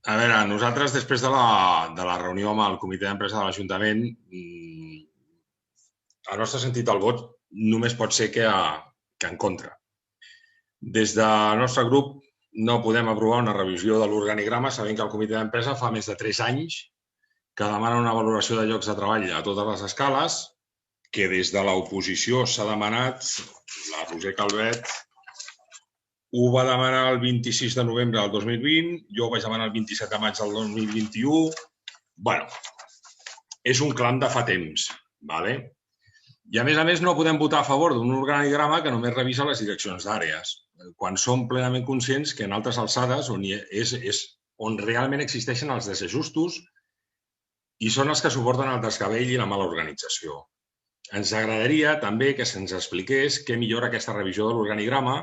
A veure, nosaltres, després de la reunió amb el comitè d'empresa de l'Ajuntament, el nostre sentit del vot només pot ser que en contra. Des del nostre grup no podem aprovar una revisió de l'organigrama sabent que el comitè d'empresa fa més de 3 anys que demana una valoració de llocs de treball a totes les escales, que des de l'oposició s'ha demanat, la Roser Calvet ho va demanar el 26 de novembre del 2020, jo ho vaig demanar el 27 de maig del 2021. Bueno, és un clam de fa temps, ¿vale? I a més no podem votar a favor d'un organigrama que només revisa les direccions d'àrees, quan som plenament conscients que en altres alçades és on realment existeixen els desajustos i són els que suporten el desgavell i la mala organització. Ens agradaria també que se'ns expliqués què millora aquesta revisió de l'organigrama,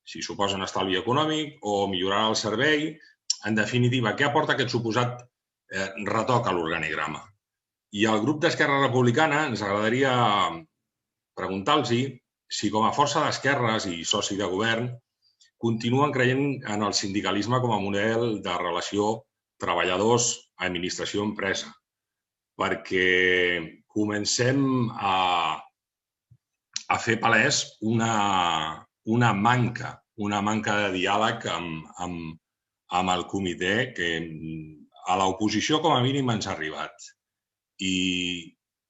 si suposa un estalvi econòmic o millorar el servei. En definitiva, què aporta aquest suposat retoc a l'organigrama? I al grup d'Esquerra Republicana ens agradaria preguntar-los si com a força d'esquerres i soci de govern continuen creient en el sindicalisme com a model de relació treballadors-administració-empresa, perquè comencem a fer palès una manca de diàleg amb el comitè que a l'oposició com a mínim ens ha arribat. I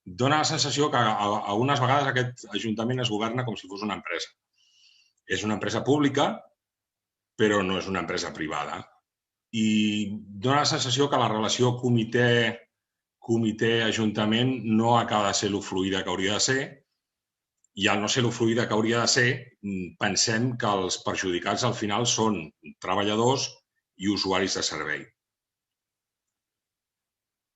dona la sensació que algunes vegades aquest Ajuntament es governa com si fos una empresa. És una empresa pública, però no és una empresa privada. I dona la sensació que la relació comitè-ajuntament no acaba de ser lo fluida que hauria de ser, i al no ser lo fluida que hauria de ser, pensem que els perjudicats al final són treballadors i usuaris de servei.